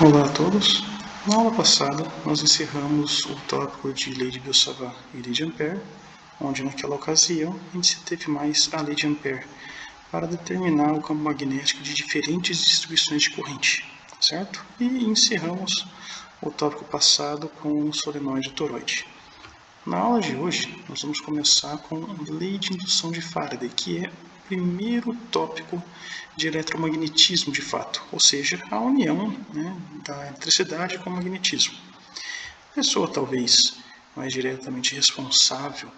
Olá a todos. Na aula passada, nós encerramos o tópico de lei de Biot-Savart e lei de Ampère, onde naquela ocasião a gente teve mais a lei de Ampère para determinar o campo magnético de diferentes distribuições de corrente, certo? E encerramos o tópico passado com o solenoide toroide. Na aula de hoje, nós vamos começar com a lei de indução de Faraday, que é o primeiro tópico de eletromagnetismo de fato, ou seja, a união da eletricidade com o magnetismo. A pessoa talvez mais diretamente responsável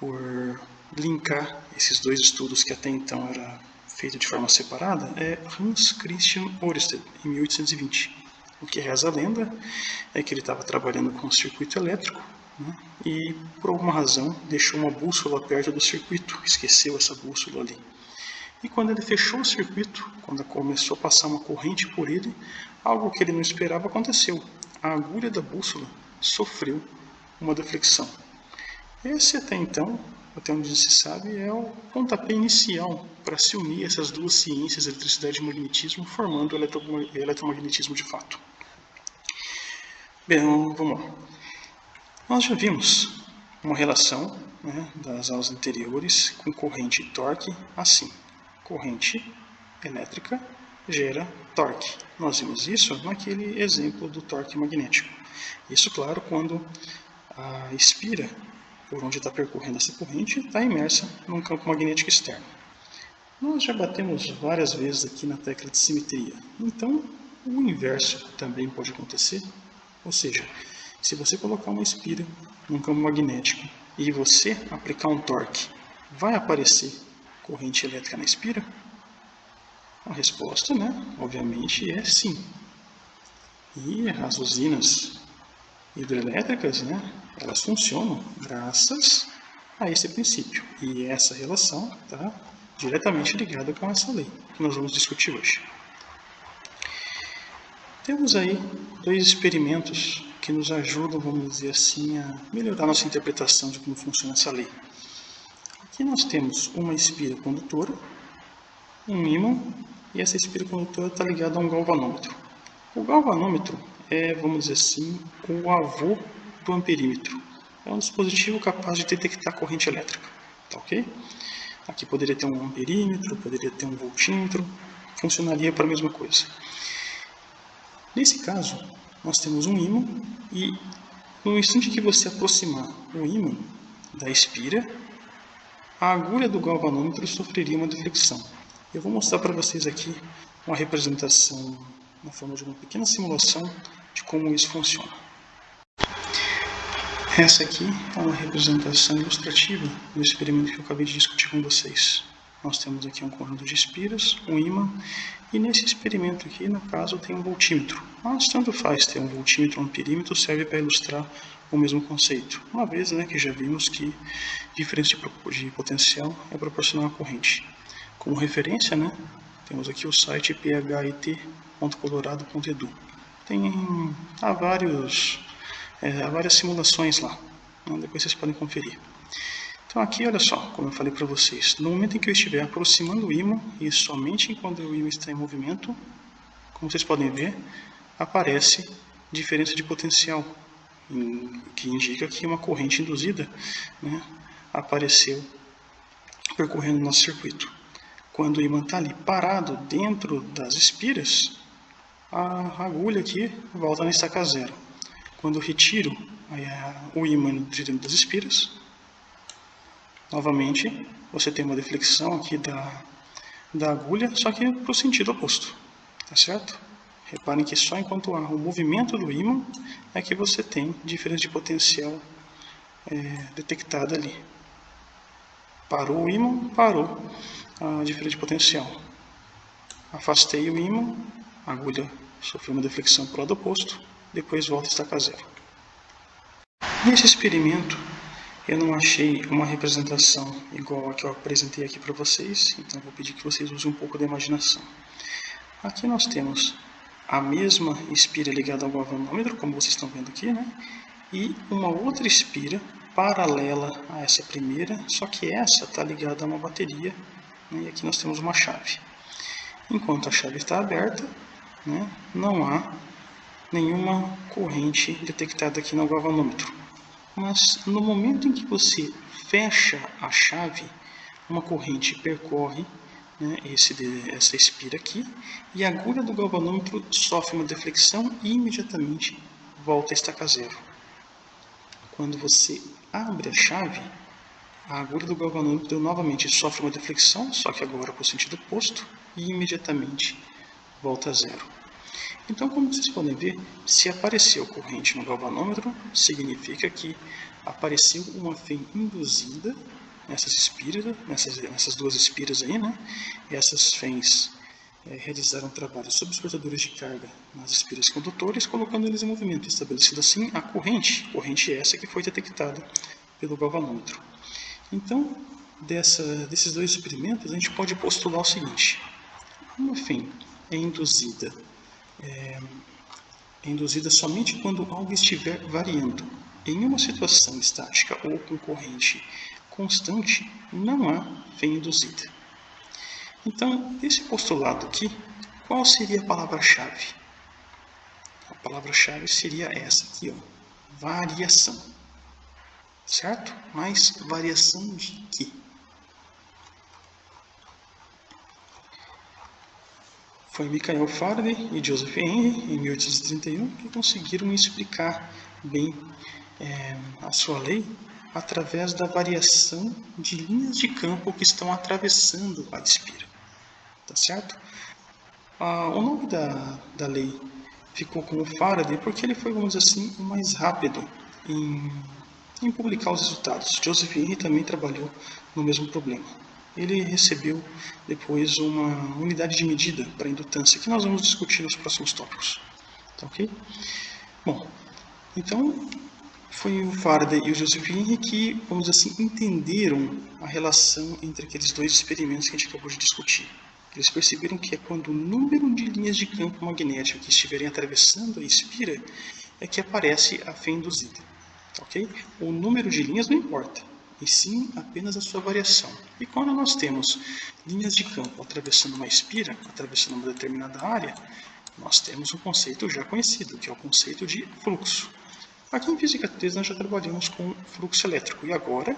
por linkar esses dois estudos que até então era feito de forma separada é Hans Christian Ørsted, em 1820. O que reza a lenda é que ele estava trabalhando com o circuito elétrico, e por alguma razão deixou uma bússola perto do circuito, esqueceu essa bússola ali. E quando ele fechou o circuito, quando começou a passar uma corrente por ele, algo que ele não esperava aconteceu. A agulha da bússola sofreu uma deflexão. Esse até então, até onde se sabe, é o pontapé inicial para se unir essas duas ciências, eletricidade e magnetismo, formando o eletromagnetismo de fato. Bem, vamos lá. Nós já vimos uma relação das aulas anteriores com corrente e torque assim. Corrente elétrica gera torque. Nós vimos isso naquele exemplo do torque magnético. Isso, claro, quando a espira por onde está percorrendo essa corrente está imersa num campo magnético externo. Nós já batemos várias vezes aqui na tecla de simetria. Então, o inverso também pode acontecer. Ou seja, se você colocar uma espira num campo magnético e você aplicar um torque, vai aparecer corrente elétrica na espira? A resposta, obviamente, é sim. E as usinas hidrelétricas, elas funcionam graças a esse princípio. E essa relação está diretamente ligada com essa lei que nós vamos discutir hoje. Temos aí dois experimentos que nos ajudam, vamos dizer assim, a melhorar nossa interpretação de como funciona essa lei. Aqui nós temos uma espira condutora, um ímã, e essa espira condutora está ligada a um galvanômetro. O galvanômetro é, vamos dizer assim, o avô do amperímetro. É um dispositivo capaz de detectar corrente elétrica, tá ok? Aqui poderia ter um amperímetro, poderia ter um voltímetro, funcionaria para a mesma coisa. Nesse caso, nós temos um ímã e no instante que você aproximar o ímã da espira, a agulha do galvanômetro sofreria uma deflexão. Eu vou mostrar para vocês aqui uma representação na forma de uma pequena simulação de como isso funciona. Essa aqui é uma representação ilustrativa do experimento que eu acabei de discutir com vocês. Nós temos aqui um conjunto de espiras, um ímã, e nesse experimento aqui, no caso, tem um voltímetro. Mas tanto faz ter um voltímetro ou um amperímetro, serve para ilustrar o mesmo conceito. Uma vez que já vimos que diferença de potencial é proporcional à corrente. Como referência, temos aqui o site phit.colorado.edu. Há várias simulações lá. Depois vocês podem conferir. Então aqui, olha só, como eu falei para vocês, no momento em que eu estiver aproximando o ímã, e somente enquanto o ímã está em movimento, como vocês podem ver, aparece diferença de potencial, que indica que uma corrente induzida apareceu percorrendo nosso circuito. Quando o ímã está ali parado dentro das espiras, a agulha aqui volta na estaca zero. Quando eu retiro o ímã de dentro das espiras, novamente você tem uma deflexão aqui da agulha, só que para o sentido oposto, tá certo? Reparem que só enquanto há o movimento do ímã é que você tem diferença de potencial detectada ali. Parou o ímã, parou a diferença de potencial. Afastei o ímã, a agulha sofreu uma deflexão para o lado oposto, depois volta a estaca zero. Nesse experimento, eu não achei uma representação igual a que eu apresentei aqui para vocês, então vou pedir que vocês usem um pouco da imaginação. Aqui nós temos a mesma espira ligada ao galvanômetro, como vocês estão vendo aqui, e uma outra espira paralela a essa primeira, só que essa está ligada a uma bateria, e aqui nós temos uma chave. Enquanto a chave está aberta, não há nenhuma corrente detectada aqui no galvanômetro. Mas no momento em que você fecha a chave, uma corrente percorre, né, essa espira aqui, e a agulha do galvanômetro sofre uma deflexão e imediatamente volta a estaca zero. Quando você abre a chave, a agulha do galvanômetro novamente sofre uma deflexão, só que agora para o sentido oposto, e imediatamente volta a zero. Então, como vocês podem ver, se apareceu corrente no galvanômetro, significa que apareceu uma fém induzida nessas espiras, nessas duas espiras aí, né? E essas fens realizaram trabalhos sobre os portadores de carga nas espiras condutores, colocando eles em movimento, estabelecendo assim a corrente essa que foi detectada pelo galvanômetro. Então, desses dois experimentos, a gente pode postular o seguinte: uma fém é induzida somente quando algo estiver variando. Em uma situação estática ou com corrente constante, não há fém induzida. Então, esse postulado aqui, qual seria a palavra-chave? A palavra-chave seria essa aqui, ó, variação. Certo? Mas variação de quê? Foi Michael Faraday e Joseph Henry, em 1831, que conseguiram explicar bem a sua lei através da variação de linhas de campo que estão atravessando a espira. Tá certo? O nome da lei ficou como Faraday porque ele foi, vamos dizer assim, o mais rápido em publicar os resultados. Joseph Henry também trabalhou no mesmo problema. Ele recebeu depois uma unidade de medida para a indutância, que nós vamos discutir nos próximos tópicos. Tá ok? Bom, então foi o Faraday e o Joseph Henry que, vamos dizer assim, entenderam a relação entre aqueles dois experimentos que a gente acabou de discutir. Eles perceberam que é quando o número de linhas de campo magnético que estiverem atravessando a espira é que aparece a fém induzida. Okay? O número de linhas não importa, e sim apenas a sua variação. E quando nós temos linhas de campo atravessando uma espira, atravessando uma determinada área, nós temos um conceito já conhecido, que é o conceito de fluxo. Aqui em Física 3 nós já trabalhamos com fluxo elétrico, e agora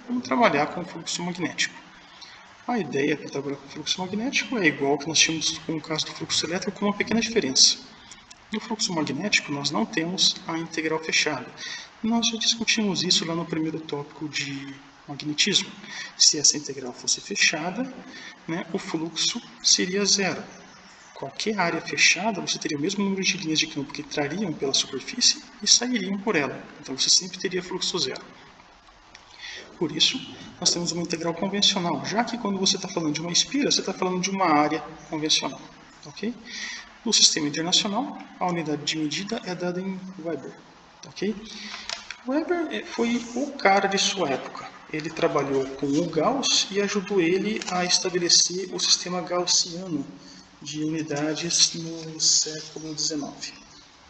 vamos trabalhar com fluxo magnético. A ideia para trabalhar com fluxo magnético é igual que nós tínhamos com o caso do fluxo elétrico, com uma pequena diferença. No fluxo magnético, nós não temos a integral fechada. Nós já discutimos isso lá no primeiro tópico de magnetismo. Se essa integral fosse fechada, o fluxo seria zero. Qualquer área fechada, você teria o mesmo número de linhas de campo que entrariam pela superfície e sairiam por ela. Então, você sempre teria fluxo zero. Por isso, nós temos uma integral convencional, já que quando você está falando de uma espira, você está falando de uma área convencional. Ok? No sistema internacional, a unidade de medida é dada em Weber. Okay? Weber foi o cara de sua época. Ele trabalhou com o Gauss e ajudou ele a estabelecer o sistema gaussiano de unidades no século XIX.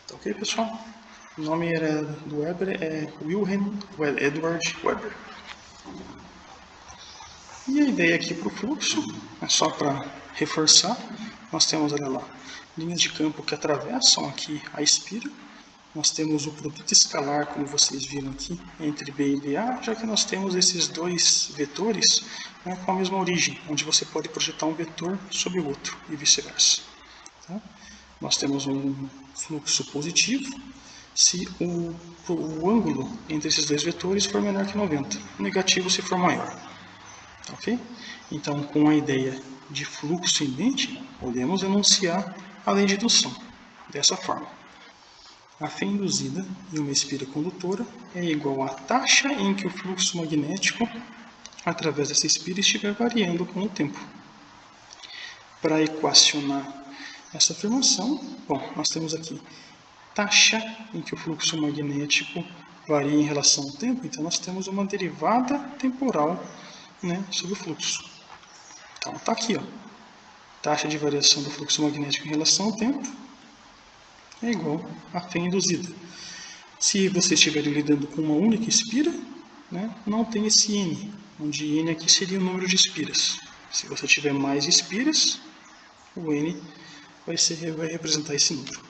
Tá ok, pessoal? O nome do Weber é Wilhelm Edward Weber. E a ideia aqui para o fluxo, é só para reforçar, nós temos, olha lá, linhas de campo que atravessam aqui a espira. Nós temos o produto escalar, como vocês viram aqui, entre B e BA, já que nós temos esses dois vetores com a mesma origem, onde você pode projetar um vetor sobre o outro e vice-versa. Tá? Nós temos um fluxo positivo se o ângulo entre esses dois vetores for menor que 90, negativo se for maior. Ok? Então, com a ideia de fluxo em mente, podemos enunciar a lei de indução dessa forma. A fém induzida em uma espira condutora é igual à taxa em que o fluxo magnético através dessa espira estiver variando com o tempo. Para equacionar essa afirmação, nós temos aqui taxa em que o fluxo magnético varia em relação ao tempo, então nós temos uma derivada temporal sobre o fluxo. Então está aqui, taxa de variação do fluxo magnético em relação ao tempo é igual a fém induzida. Se você estiver lidando com uma única espira, não tem esse N, onde N aqui seria o número de espiras. Se você tiver mais espiras, o N vai representar esse número.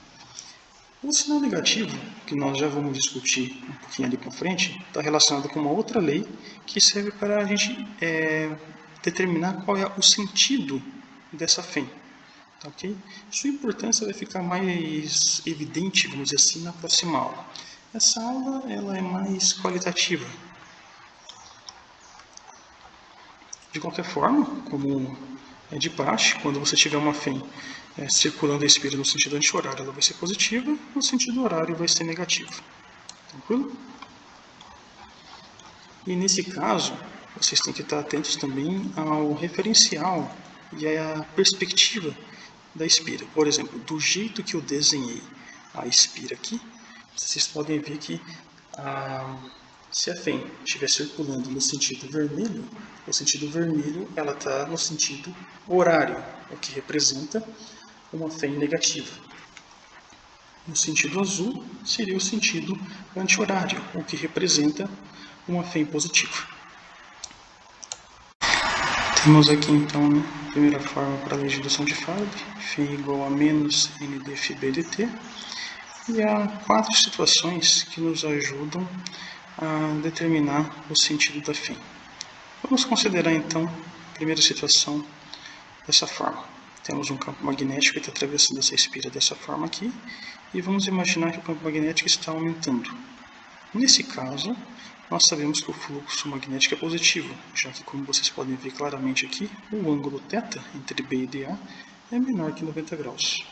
O sinal negativo, que nós já vamos discutir um pouquinho ali para frente, está relacionado com uma outra lei que serve para a gente determinar qual é o sentido dessa fém. Tá, ok? Sua importância vai ficar mais evidente, vamos dizer assim, na próxima aula. Essa aula ela é mais qualitativa. De qualquer forma, como é de praxe, quando você tiver uma fém circulando a espira no sentido anti-horário, ela vai ser positiva, no sentido horário vai ser negativa. Tranquilo? E nesse caso, vocês têm que estar atentos também ao referencial e à perspectiva da espira. Por exemplo, do jeito que eu desenhei a espira aqui, vocês podem ver que se a fém estiver circulando no sentido vermelho, o sentido vermelho ela está no sentido horário, o que representa uma fém negativa. No sentido azul seria o sentido anti-horário, o que representa uma fém positiva. Temos aqui então a primeira forma para a lei de indução de Faraday, φ igual a menos NdΦ/dt, e há 4 situações que nos ajudam a determinar o sentido da fém. Vamos considerar então a primeira situação dessa forma. Temos um campo magnético que está atravessando essa espira dessa forma aqui, e vamos imaginar que o campo magnético está aumentando. Nesse caso, nós sabemos que o fluxo magnético é positivo, já que, como vocês podem ver claramente aqui, o ângulo θ entre B e dA é menor que 90 graus.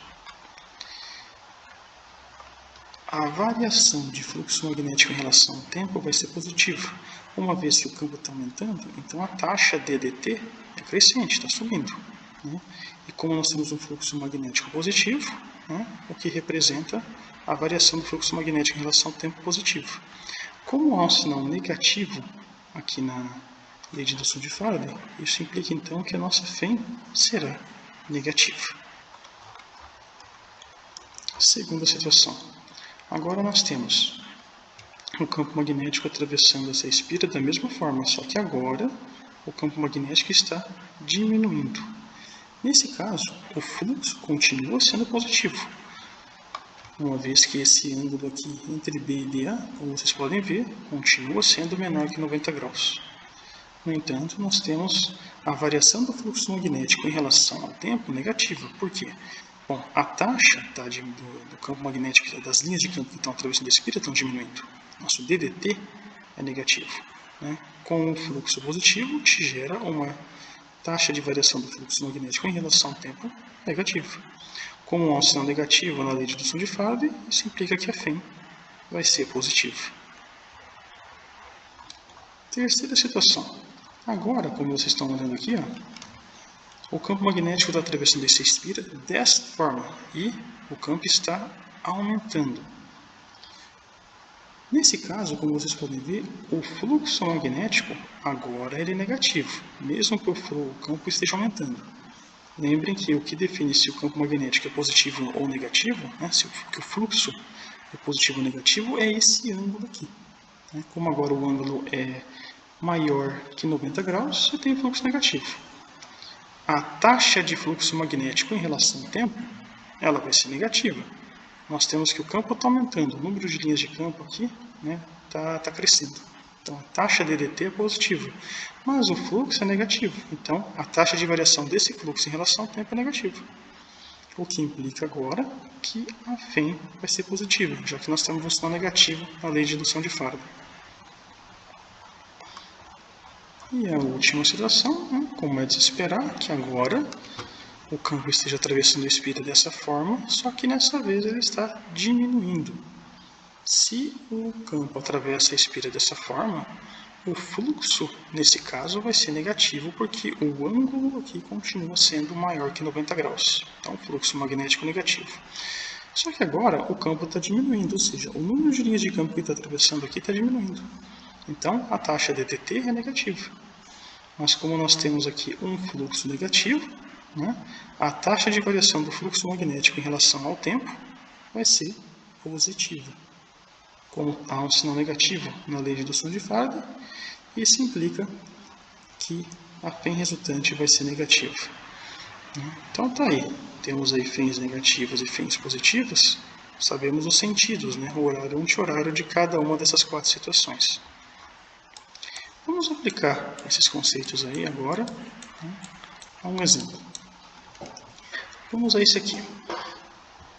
A variação de fluxo magnético em relação ao tempo vai ser positiva. Uma vez que o campo está aumentando, então a taxa de dt é crescente, está subindo. Né? E como nós temos um fluxo magnético positivo, né, o que representa a variação do fluxo magnético em relação ao tempo positivo. Como há um sinal negativo aqui na lei de indução de Faraday, isso implica então que a nossa fém será negativa. Segunda situação. Agora nós temos o campo magnético atravessando essa espira da mesma forma, só que agora o campo magnético está diminuindo. Nesse caso, o fluxo continua sendo positivo, uma vez que esse ângulo aqui entre B e dA, como vocês podem ver, continua sendo menor que 90 graus. No entanto, nós temos a variação do fluxo magnético em relação ao tempo negativa. Por quê? Bom, a taxa do campo magnético, das linhas de campo que estão atravessando a espira, estão diminuindo. Nosso DDT é negativo. Né? Com o fluxo positivo, te gera uma taxa de variação do fluxo magnético em relação ao tempo negativa. Como há um sinal negativo na lei de indução de Faraday, isso implica que a fém vai ser positiva. Terceira situação. Agora, como vocês estão olhando aqui, o campo magnético está atravessando essa espira desta forma e o campo está aumentando. Nesse caso, como vocês podem ver, o fluxo magnético agora ele é negativo, mesmo que o campo esteja aumentando. Lembrem que o que define se o campo magnético é positivo ou negativo, né, se o fluxo é positivo ou negativo, é esse ângulo aqui. Né? Como agora o ângulo é maior que 90 graus, você tem fluxo negativo. A taxa de fluxo magnético em relação ao tempo, ela vai ser negativa. Nós temos que o campo está aumentando, o número de linhas de campo aqui está crescendo. Então a taxa de dt é positiva, mas o fluxo é negativo. Então a taxa de variação desse fluxo em relação ao tempo é negativa. O que implica agora que a fém vai ser positiva, já que nós temos um sinal negativo na lei de indução de Faraday. E a última situação, como é de se esperar, que agora o campo esteja atravessando a espira dessa forma, só que nessa vez ele está diminuindo. Se o campo atravessa a espira dessa forma, o fluxo, nesse caso, vai ser negativo, porque o ângulo aqui continua sendo maior que 90 graus. Então, fluxo magnético negativo. Só que agora o campo está diminuindo, ou seja, o número de linhas de campo que está atravessando aqui está diminuindo. Então, a taxa de dt é negativa. Mas como nós temos aqui um fluxo negativo, né, a taxa de variação do fluxo magnético em relação ao tempo vai ser positiva. Como há um sinal negativo na lei de indução de Faraday, isso implica que a fém resultante vai ser negativa. Então tá aí, temos aí fens negativas e fens positivas, sabemos os sentidos, né? O horário e o anti-horário de cada uma dessas 4 situações. Vamos aplicar esses conceitos aí agora, né, a um exemplo. Vamos a esse aqui.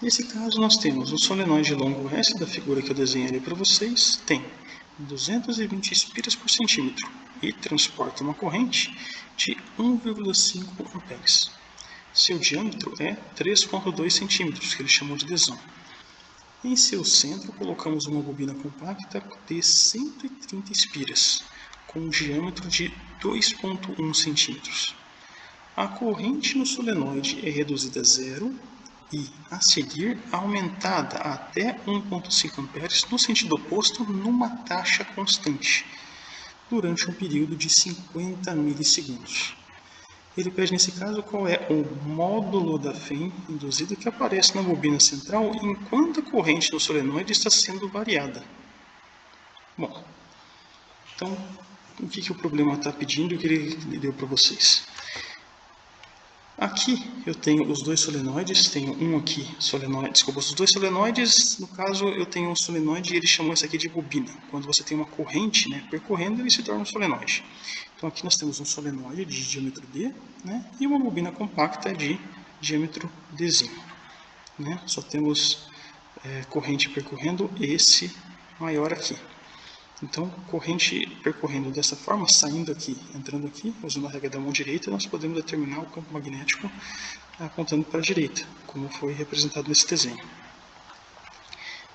Nesse caso, nós temos um solenoide longo S, da figura que eu desenhei para vocês, tem 220 espiras por centímetro e transporta uma corrente de 1,5 amperes. Seu diâmetro é 3,2 centímetros, que ele chamou de desão. Em seu centro, colocamos uma bobina compacta de 130 espiras, com um diâmetro de 2,1 centímetros. A corrente no solenoide é reduzida a zero e, a seguir, aumentada até 1,5 amperes no sentido oposto numa taxa constante, durante um período de 50 milissegundos. Ele pede, nesse caso, qual é o módulo da FEM induzida que aparece na bobina central enquanto a corrente no solenoide está sendo variada. Bom, então, o que o problema está pedindo e o que ele deu para vocês? Aqui eu tenho os dois solenoides, tenho um aqui, os dois solenoides, no caso eu tenho um solenoide e ele chamou esse aqui de bobina. Quando você tem uma corrente, né, percorrendo, ele se torna um solenoide. Então aqui nós temos um solenoide de diâmetro D, né, e uma bobina compacta de diâmetro Dzinho. Né? Só temos corrente percorrendo esse maior aqui. Então, corrente percorrendo dessa forma, saindo aqui, entrando aqui, usando a regra da mão direita, nós podemos determinar o campo magnético apontando para a direita, como foi representado nesse desenho.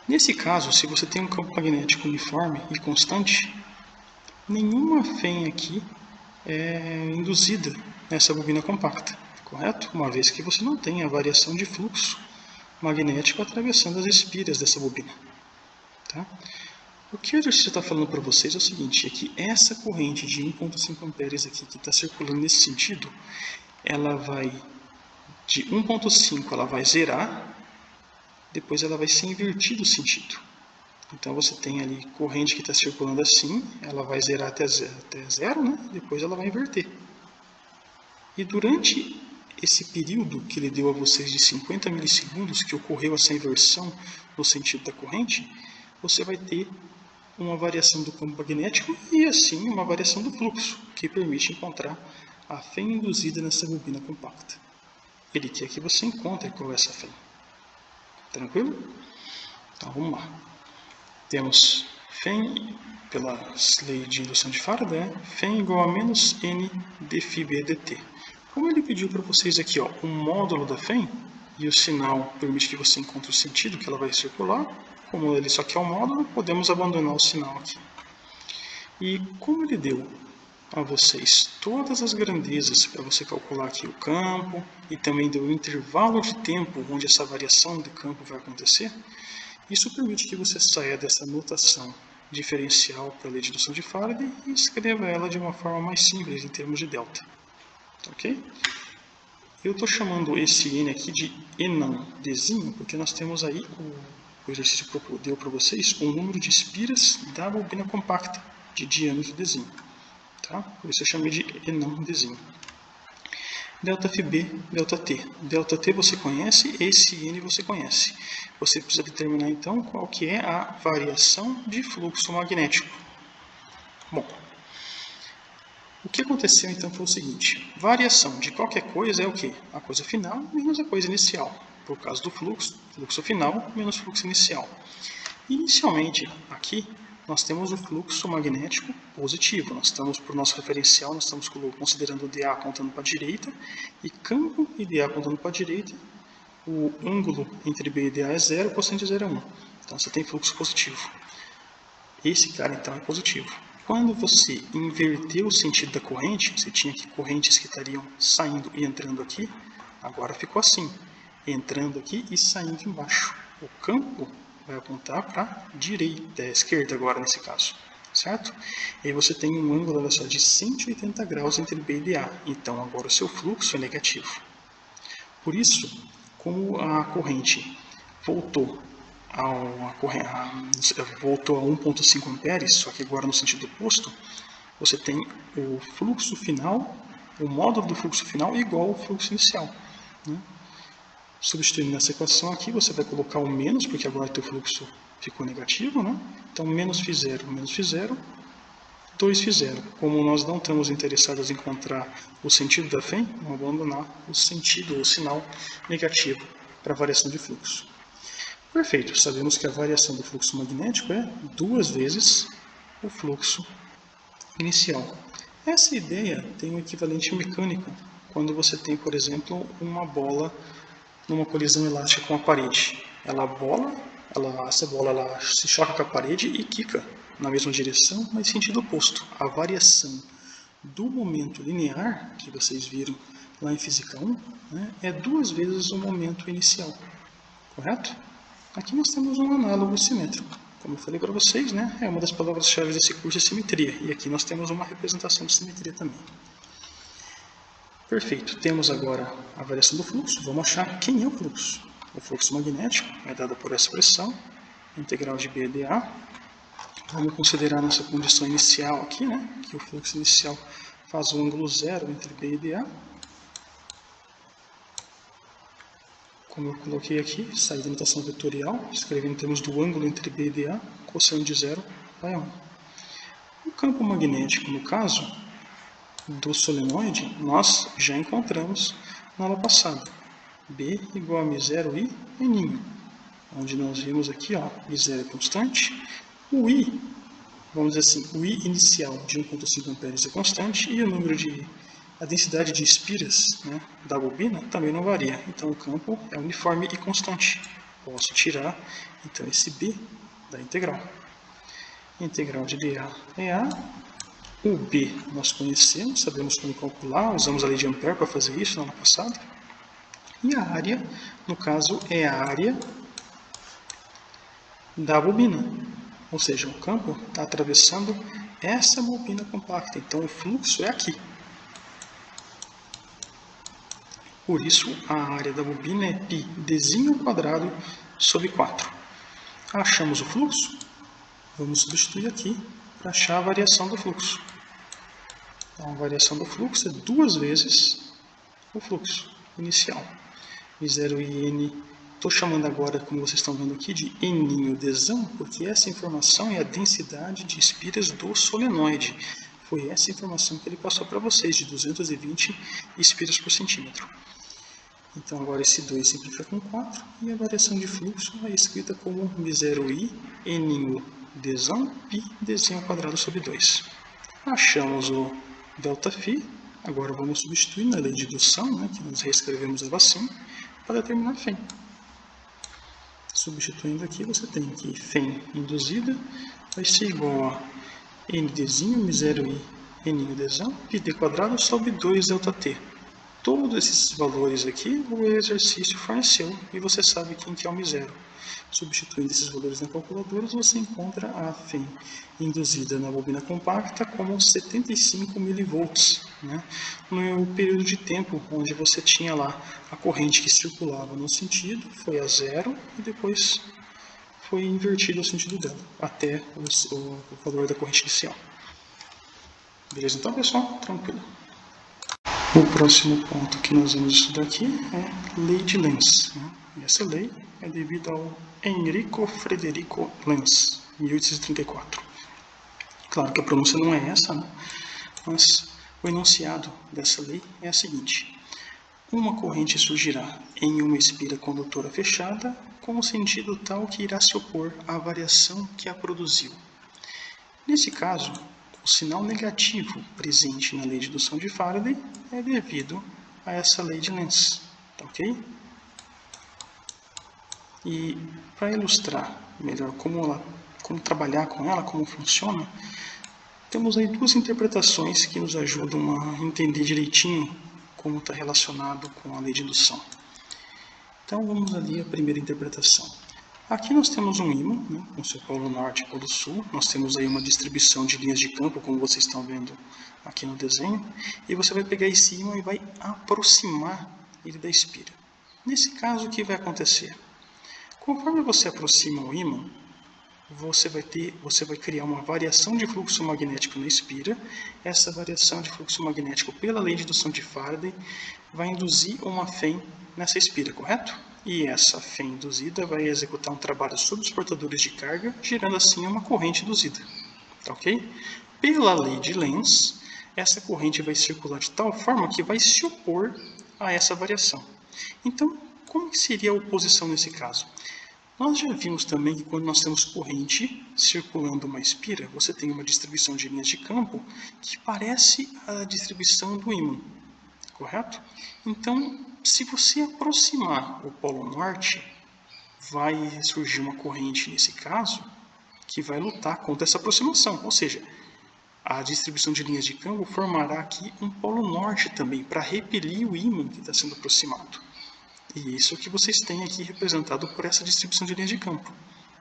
Nesse caso, se você tem um campo magnético uniforme e constante, nenhuma FEM aqui é induzida nessa bobina compacta, correto? Uma vez que você não tem a variação de fluxo magnético atravessando as espiras dessa bobina. Tá? O que o exercício está falando para vocês é o seguinte, é que essa corrente de 1,5 amperes aqui que está circulando nesse sentido, ela vai de 1,5 ela vai zerar, depois ela vai ser invertida o sentido. Então você tem ali corrente que está circulando assim, ela vai zerar até zero, né? Depois ela vai inverter. E durante esse período que ele deu a vocês de 50 milissegundos, que ocorreu essa inversão no sentido da corrente, você vai ter uma variação do campo magnético e assim uma variação do fluxo, que permite encontrar a FEM induzida nessa bobina compacta. Ele quer que você encontre qual é essa FEM. Tranquilo? Então vamos lá. Temos FEM, pela lei de indução de Faraday, FEM igual a menos N dφB dt. Como ele pediu para vocês aqui, ó, o módulo da FEM, e o sinal permite que você encontre o sentido que ela vai circular, como ele só quer o módulo, podemos abandonar o sinal aqui. E como ele deu a vocês todas as grandezas para você calcular aqui o campo, e também deu o intervalo de tempo onde essa variação de campo vai acontecer, isso permite que você saia dessa notação diferencial para a lei de indução de Faraday e escreva ela de uma forma mais simples em termos de delta. Ok? Eu estou chamando esse N aqui de Enão Dzinho, porque nós temos aí o exercício deu para vocês o número de espiras da bobina compacta de diâmetro Dzinho. Tá? Por isso eu chamei de Enão Dzinho. Delta FB, delta T. Delta T você conhece, esse N você conhece. Você precisa determinar então qual que é a variação de fluxo magnético. Bom, o que aconteceu então foi o seguinte, variação de qualquer coisa é o que? A coisa final menos a coisa inicial. Por causa do fluxo, fluxo final menos fluxo inicial. Inicialmente, aqui, nós temos o fluxo magnético positivo. Nós estamos, por nosso referencial, nós estamos considerando o dA apontando para a direita, e campo e dA apontando para a direita, o ângulo entre B e dA é zero, o cociente de zero é 1. Então, você tem fluxo positivo. Esse cara, então, é positivo. Quando você inverteu o sentido da corrente, você tinha aqui correntes que estariam saindo e entrando aqui, agora ficou assim, entrando aqui e saindo embaixo. O campo vai apontar para a direita, esquerda agora nesse caso, certo? E aí você tem um ângulo, olha só, de 180 graus entre B e DA, então agora o seu fluxo é negativo. Por isso, como a corrente voltou a 1,5 amperes, só que agora no sentido oposto, você tem o fluxo final, o módulo do fluxo final igual ao fluxo inicial. Né? Substituindo nessa equação aqui, você vai colocar o menos, porque agora o teu fluxo ficou negativo, né? Então, menos φ0, 2 φ0. Como nós não estamos interessados em encontrar o sentido da FEM, vamos abandonar o sentido, o sinal negativo para a variação de fluxo. Perfeito, sabemos que a variação do fluxo magnético é 2 vezes o fluxo inicial. Essa ideia tem um equivalente mecânico quando você tem, por exemplo, uma bola numa colisão elástica com a parede. Essa bola se choca com a parede e quica na mesma direção, mas em sentido oposto. A variação do momento linear, que vocês viram lá em Física 1, né, é 2 vezes o momento inicial, correto? Aqui nós temos um análogo simétrico. Como eu falei para vocês, né, é uma das palavras-chave desse curso é simetria, e aqui nós temos uma representação de simetria também. Perfeito, temos agora a variação do fluxo, vamos achar quem é o fluxo. O fluxo magnético é dado por essa expressão, integral de B dA. Vamos considerar nossa condição inicial aqui, né, que o fluxo inicial faz o ângulo zero entre B e dA. Como eu coloquei aqui, saí da notação vetorial, escrevendo em termos do ângulo entre B e dA, cosseno de 0 vai a 1. O campo magnético, no caso do solenoide, nós já encontramos na aula passada. B igual a μ0 I N, onde nós vimos aqui, ó, μ0 é constante, o I, vamos dizer assim, o I inicial de 1,5 amperes é constante e a densidade de espiras, né, da bobina também não varia. Então o campo é uniforme e constante. Posso tirar então esse B da integral. Integral de dA é A. O B nós conhecemos, sabemos como calcular, usamos a lei de Ampère para fazer isso no ano passado. E a área, no caso, é a área da bobina. Ou seja, o campo está atravessando essa bobina compacta. Então o fluxo é aqui. Por isso, a área da bobina é π dzinho quadrado sobre 4. Achamos o fluxo? Vamos substituir aqui para achar a variação do fluxo. Então, a variação do fluxo é 2 vezes o fluxo inicial. μ0 e N, estou chamando agora, como vocês estão vendo aqui, de N dzão, porque essa informação é a densidade de espiras do solenoide. Foi essa informação que ele passou para vocês, de 220 espiras por centímetro. Então agora esse 2 simplifica com 4 e a variação de fluxo é escrita como μ0i N dzão π dzinho quadrado sobre 2. Achamos o ΔΦ, agora vamos substituir na lei de indução, né, que nós reescrevemos ela assim, para determinar a FEM. Substituindo aqui, você tem que FEM induzida vai ser igual a N dzinho μ0i N dzão πd quadrado sobre 2 ΔT. Todos esses valores aqui o exercício forneceu e você sabe quem que é o μ0. Substituindo esses valores na calculadora, você encontra a FEM induzida na bobina compacta como 75 mV, né? No período de tempo onde você tinha lá a corrente que circulava no sentido, foi a 0 e depois foi invertido o sentido dela, até o valor da corrente inicial. Beleza então, pessoal? Tranquilo. O próximo ponto que nós vamos estudar aqui é lei de Lenz, né? E essa lei é devida ao Enrico Frederico Lenz, 1834. Claro que a pronúncia não é essa, né? Mas o enunciado dessa lei é a seguinte: uma corrente surgirá em uma espira condutora fechada com um sentido tal que irá se opor à variação que a produziu. Nesse caso, o sinal negativo presente na lei de indução de Faraday é devido a essa lei de Lenz, tá ok? E para ilustrar melhor como trabalhar com ela, como funciona, temos aí 2 interpretações que nos ajudam a entender direitinho como está relacionado com a lei de indução. Então vamos ali à primeira interpretação. Aqui nós temos um ímã, né, com seu polo norte e polo sul. Nós temos aí uma distribuição de linhas de campo, como vocês estão vendo aqui no desenho. E você vai pegar esse ímã e vai aproximar ele da espira. Nesse caso, o que vai acontecer? Conforme você aproxima o ímã, você vai criar uma variação de fluxo magnético na espira. Essa variação de fluxo magnético, pela lei de indução de Faraday, vai induzir uma FEM nessa espira, correto? e essa fé induzida vai executar um trabalho sobre os portadores de carga, gerando assim uma corrente induzida. Tá ok? Pela lei de Lenz, essa corrente vai circular de tal forma que vai se opor a essa variação. Então, como que seria a oposição nesse caso? Nós já vimos também que quando nós temos corrente circulando uma espira, você tem uma distribuição de linhas de campo que parece a distribuição do ímã, correto? Então, se você aproximar o polo norte, vai surgir uma corrente nesse caso que vai lutar contra essa aproximação, ou seja, a distribuição de linhas de campo formará aqui um polo norte também para repelir o ímã que está sendo aproximado. E isso que vocês têm aqui representado por essa distribuição de linhas de campo.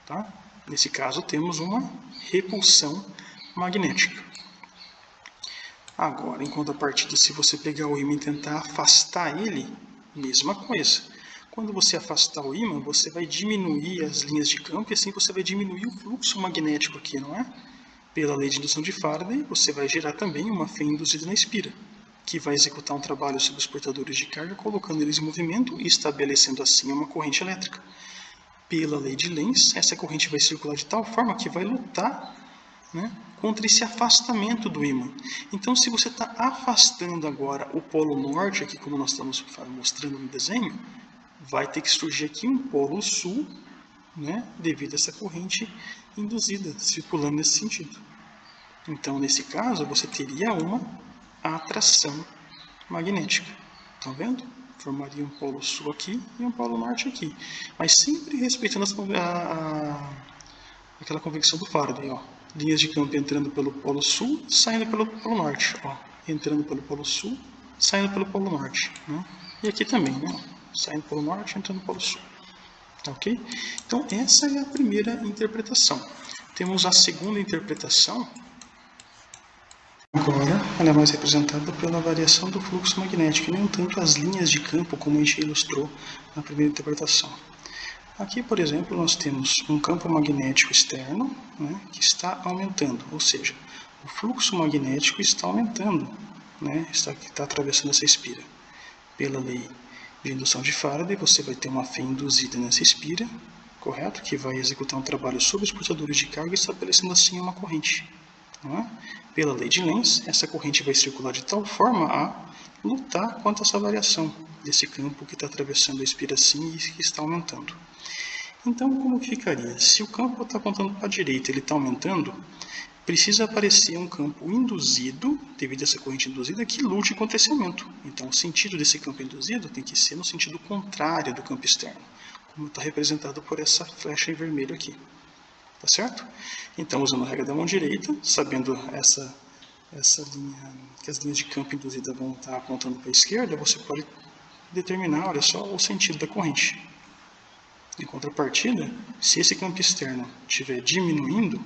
Tá? Nesse caso, temos uma repulsão magnética. Agora, em contrapartida, se você pegar o ímã e tentar afastar ele, mesma coisa. Quando você afastar o ímã, você vai diminuir as linhas de campo e assim você vai diminuir o fluxo magnético aqui, não é? Pela lei de indução de Faraday, você vai gerar também uma fé induzida na espira, que vai executar um trabalho sobre os portadores de carga, colocando eles em movimento e estabelecendo assim uma corrente elétrica. Pela lei de Lenz, essa corrente vai circular de tal forma que vai lutar, né, contra esse afastamento do ímã. Então, se você está afastando agora o polo norte, aqui como nós estamos mostrando no desenho, vai ter que surgir aqui um polo sul, né, devido a essa corrente induzida, circulando nesse sentido. Então, nesse caso, você teria uma atração magnética. Estão vendo? Formaria um polo sul aqui e um polo norte aqui. Mas sempre respeitando aquela convecção do Faraday. Ó. Linhas de campo entrando pelo polo sul, saindo pelo polo norte. Ó. Entrando pelo polo sul, saindo pelo polo norte. Né? E aqui também, né? Saindo pelo norte, entrando pelo sul. Ok? Então, essa é a primeira interpretação. Temos a segunda interpretação. Agora, ela é mais representada pela variação do fluxo magnético, e não tanto as linhas de campo, como a gente ilustrou na primeira interpretação. Aqui, por exemplo, nós temos um campo magnético externo, né, que está aumentando, ou seja, o fluxo magnético está aumentando, né, está atravessando essa espira. Pela lei de indução de Faraday, você vai ter uma fé induzida nessa espira, correto? Que vai executar um trabalho sobre os portadores de carga, estabelecendo assim uma corrente. Não é? Pela lei de Lenz, essa corrente vai circular de tal forma a lutar contra essa variação desse campo que está atravessando a espira assim e que está aumentando. Então, como ficaria? Se o campo está apontando para a direita, ele está aumentando, precisa aparecer um campo induzido, devido a essa corrente induzida, que lute contra esse aumento. Então, o sentido desse campo induzido tem que ser no sentido contrário do campo externo, como está representado por essa flecha em vermelho aqui. Tá certo? Então, usando a regra da mão direita, sabendo essa linha, que as linhas de campo induzida vão estar apontando para a esquerda, você pode determinar, olha só, o sentido da corrente. Em contrapartida, se esse campo externo estiver diminuindo,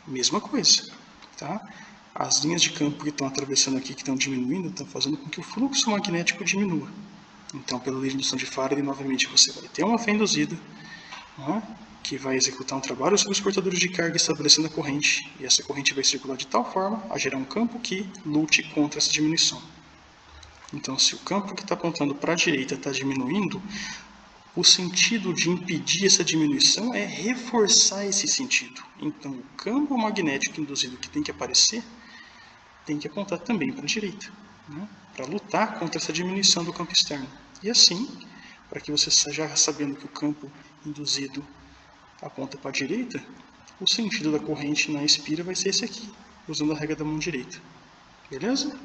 mesma coisa, tá? As linhas de campo que estão atravessando aqui, que estão diminuindo, estão fazendo com que o fluxo magnético diminua. Então, pela lei de indução de Faraday, novamente, você vai ter uma fé induzida, não é? Que vai executar um trabalho sobre os portadores de carga estabelecendo a corrente, e essa corrente vai circular de tal forma a gerar um campo que lute contra essa diminuição. Então, se o campo que está apontando para a direita está diminuindo, o sentido de impedir essa diminuição é reforçar esse sentido. Então, o campo magnético induzido que tem que aparecer tem que apontar também para a direita, né? Para lutar contra essa diminuição do campo externo. E assim, para que você já sabendo que o campo induzido aponta para a direita, o sentido da corrente na espira vai ser esse aqui, usando a regra da mão direita. Beleza?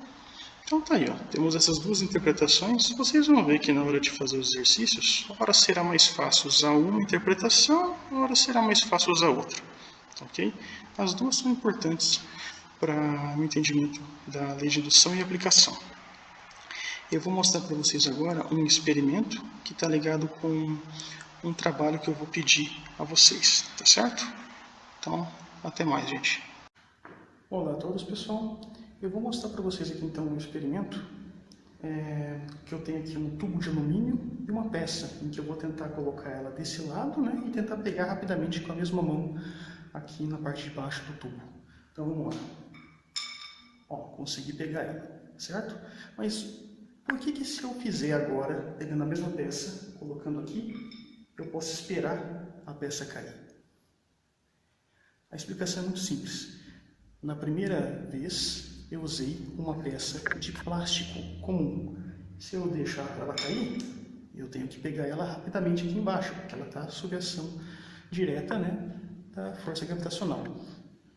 Então tá aí, ó. Temos essas duas interpretações. Vocês vão ver que na hora de fazer os exercícios, hora será mais fácil usar uma interpretação, hora será mais fácil usar outra. Ok? As duas são importantes para o entendimento da lei de indução e aplicação. Eu vou mostrar para vocês agora um experimento que está ligado com um trabalho que eu vou pedir a vocês, tá certo? Então, até mais, gente. Olá a todos, pessoal. Eu vou mostrar para vocês aqui então um experimento que eu tenho aqui um tubo de alumínio e uma peça em que eu vou tentar colocar ela desse lado, né, e tentar pegar rapidamente com a mesma mão aqui na parte de baixo do tubo. Então vamos lá. Ó, consegui pegar ela, certo? Mas Por que se eu fizer agora, pegando a mesma peça, colocando aqui, eu posso esperar a peça cair? A explicação é muito simples. Na primeira vez, eu usei uma peça de plástico comum. Se eu deixar ela cair, eu tenho que pegar ela rapidamente aqui embaixo, porque ela está sob ação direta, né, da força gravitacional.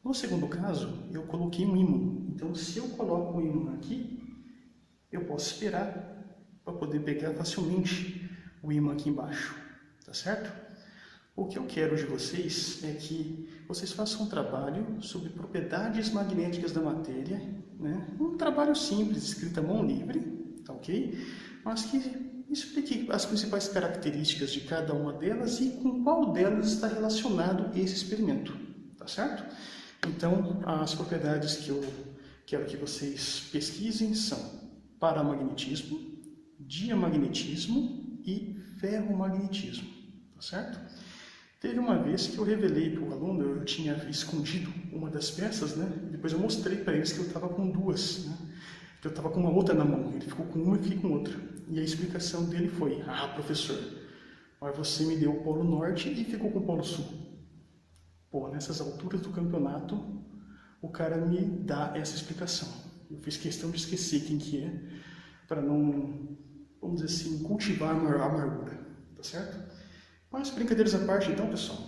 No segundo caso, eu coloquei um ímã. Então, se eu coloco o ímã aqui, eu posso esperar para poder pegar facilmente o ímã aqui embaixo, tá certo? O que eu quero de vocês é que vocês façam um trabalho sobre propriedades magnéticas da matéria, né? Um trabalho simples, escrito à mão livre, tá ok? Mas que explique as principais características de cada uma delas e com qual delas está relacionado esse experimento, tá certo? Então, as propriedades que eu quero que vocês pesquisem são paramagnetismo, diamagnetismo e ferromagnetismo, tá certo? Teve uma vez que eu revelei para o aluno, eu tinha escondido uma das peças, né? Depois eu mostrei para eles que eu estava com duas, né? Que eu estava com uma outra na mão, ele ficou com uma e fiquei com outra. E a explicação dele foi: ah, professor, mas você me deu o polo norte e ficou com o polo sul. Pô, nessas alturas do campeonato, o cara me dá essa explicação. Eu fiz questão de esquecer quem que é, para não, vamos dizer assim, cultivar a amargura, tá certo? Mas, brincadeiras à parte, então, pessoal,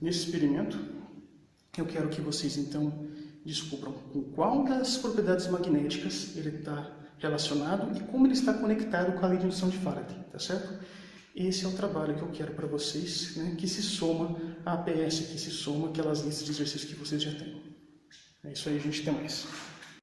nesse experimento, eu quero que vocês, então, descubram com qual das propriedades magnéticas ele está relacionado e como ele está conectado com a lei de indução de Faraday, tá certo? Esse é o trabalho que eu quero para vocês, né, que se soma à APS, que se soma aquelas listas de exercícios que vocês já têm. É isso aí, gente, até mais.